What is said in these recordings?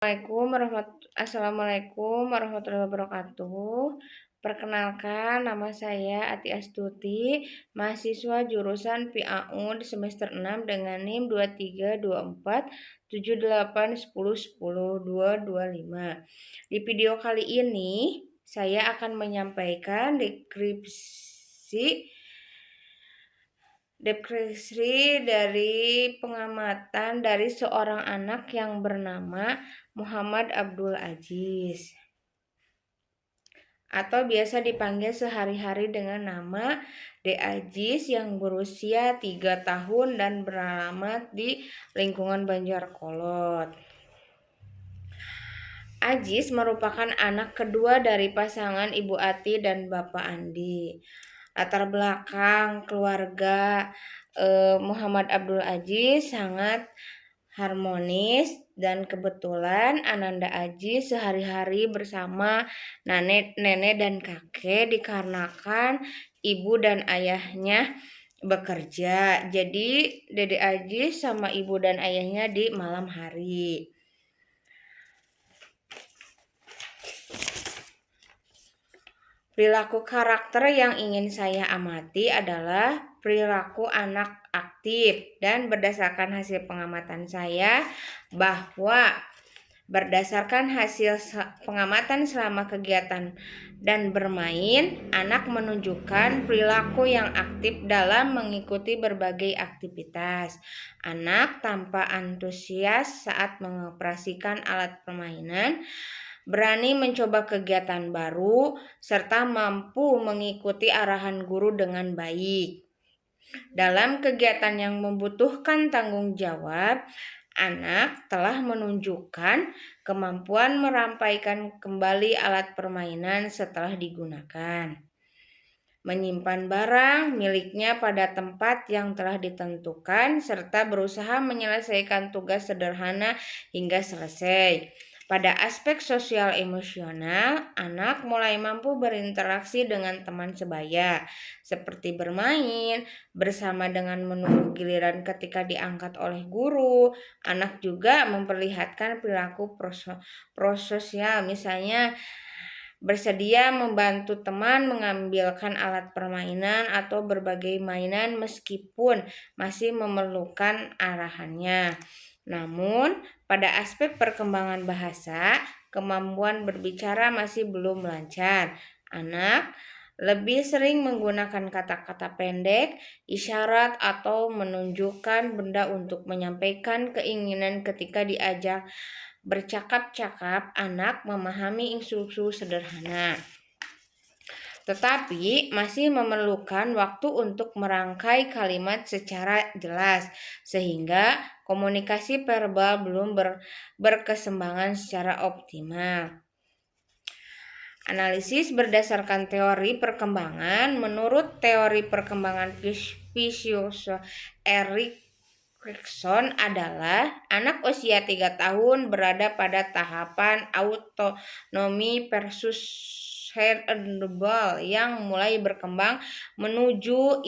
Assalamualaikum warahmatullahi wabarakatuh. Perkenalkan, nama saya Ati Astuti, mahasiswa jurusan PAU di semester 6 dengan NIM 23247810102225. Di video kali ini, saya akan menyampaikan deskripsi dari pengamatan dari seorang anak yang bernama Muhammad Abdul Aziz atau biasa dipanggil sehari-hari dengan nama De Aziz yang berusia 3 tahun dan beralamat di lingkungan Banjarkolot. Aziz merupakan anak kedua dari pasangan Ibu Ati dan Bapak Andi. Latar belakang keluarga Muhammad Abdul Aziz sangat harmonis dan kebetulan Ananda Aziz sehari-hari bersama nenek dan kakek dikarenakan ibu dan ayahnya bekerja. Jadi Dede Aziz sama ibu dan ayahnya di malam hari. Perilaku karakter yang ingin saya amati adalah perilaku anak aktif, dan berdasarkan hasil pengamatan saya bahwa berdasarkan hasil pengamatan selama kegiatan dan bermain, anak menunjukkan perilaku yang aktif dalam mengikuti berbagai aktivitas. Anak tampak antusias saat mengoperasikan alat permainan, berani mencoba kegiatan baru, serta mampu mengikuti arahan guru dengan baik. Dalam kegiatan yang membutuhkan tanggung jawab, anak telah menunjukkan kemampuan merampaikan kembali alat permainan setelah digunakan, menyimpan barang miliknya pada tempat yang telah ditentukan, serta berusaha menyelesaikan tugas sederhana hingga selesai. Pada aspek sosial emosional, anak mulai mampu berinteraksi dengan teman sebaya, seperti bermain bersama dengan menunggu giliran ketika diangkat oleh guru. Anak juga memperlihatkan perilaku prososial, misalnya bersedia membantu teman mengambilkan alat permainan atau berbagai mainan meskipun masih memerlukan arahannya. Namun, pada aspek perkembangan bahasa, kemampuan berbicara masih belum lancar. Anak lebih sering menggunakan kata-kata pendek, isyarat, atau menunjukkan benda untuk menyampaikan keinginan ketika diajak bercakap-cakap. Anak memahami instruksi sederhana, tetapi masih memerlukan waktu untuk merangkai kalimat secara jelas, sehingga komunikasi verbal belum berkeseimbangan secara optimal. Analisis berdasarkan teori perkembangan. Menurut teori perkembangan Fysios Erik Erikson adalah anak usia 3 tahun berada pada tahapan autonomi versus heritable yang mulai berkembang menuju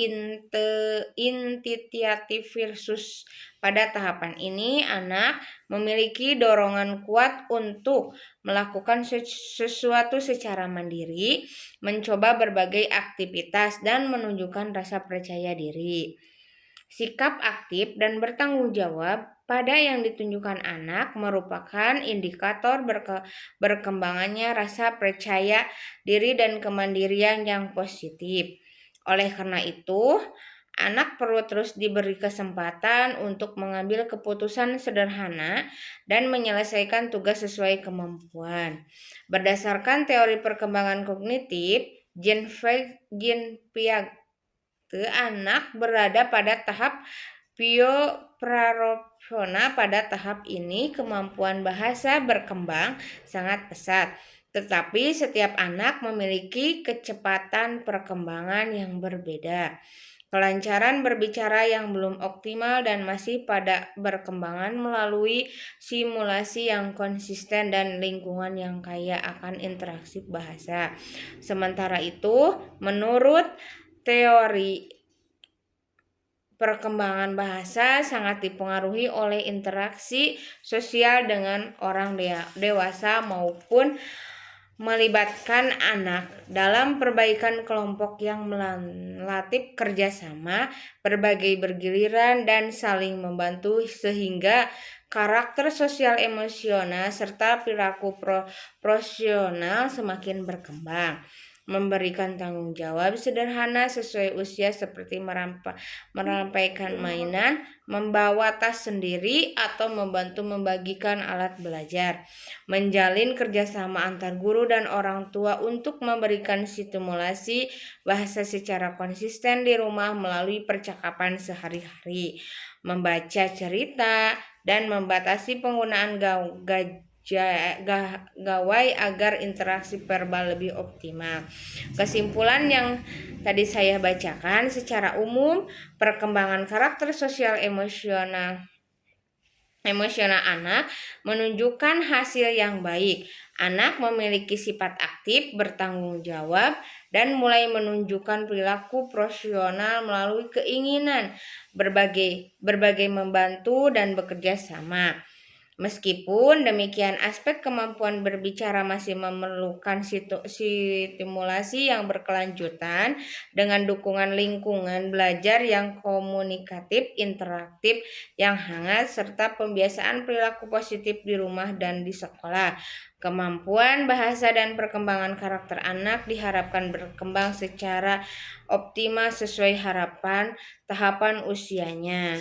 intitiatif versus. Pada tahapan ini, anak memiliki dorongan kuat untuk melakukan sesuatu secara mandiri, mencoba berbagai aktivitas, dan menunjukkan rasa percaya diri. Sikap aktif dan bertanggung jawab pada yang ditunjukkan anak merupakan indikator berkembangannya rasa percaya diri dan kemandirian yang positif. Oleh karena itu, anak perlu terus diberi kesempatan untuk mengambil keputusan sederhana dan menyelesaikan tugas sesuai kemampuan. Berdasarkan teori perkembangan kognitif, Jean Piaget, anak berada pada tahap praropsona. Pada tahap ini, kemampuan bahasa berkembang sangat pesat, tetapi setiap anak memiliki kecepatan perkembangan yang berbeda. Kelancaran berbicara yang belum optimal dan masih pada berkembangan melalui simulasi yang konsisten dan lingkungan yang kaya akan interaksi bahasa. Sementara itu, menurut teori perkembangan bahasa sangat dipengaruhi oleh interaksi sosial dengan orang dewasa maupun melibatkan anak dalam perbaikan kelompok yang melatih kerjasama, berbagai bergiliran, dan saling membantu sehingga karakter sosial emosional serta perilaku profesional semakin berkembang. Memberikan tanggung jawab sederhana sesuai usia seperti merampaikan mainan, membawa tas sendiri, atau membantu membagikan alat belajar. Menjalin kerjasama antar guru dan orang tua untuk memberikan stimulasi bahasa secara konsisten di rumah melalui percakapan sehari-hari. Membaca cerita dan membatasi penggunaan gawai agar interaksi verbal lebih optimal. Kesimpulan yang tadi saya bacakan secara umum, perkembangan karakter sosial emosional anak menunjukkan hasil yang baik. Anak memiliki sifat aktif, bertanggung jawab, dan mulai menunjukkan perilaku profesional melalui keinginan berbagai membantu dan bekerja sama. Meskipun demikian, aspek kemampuan berbicara masih memerlukan stimulasi yang berkelanjutan dengan dukungan lingkungan belajar yang komunikatif, interaktif, yang hangat, serta pembiasaan perilaku positif di rumah dan di sekolah. Kemampuan bahasa dan perkembangan karakter anak diharapkan berkembang secara optimal sesuai tahapan usianya.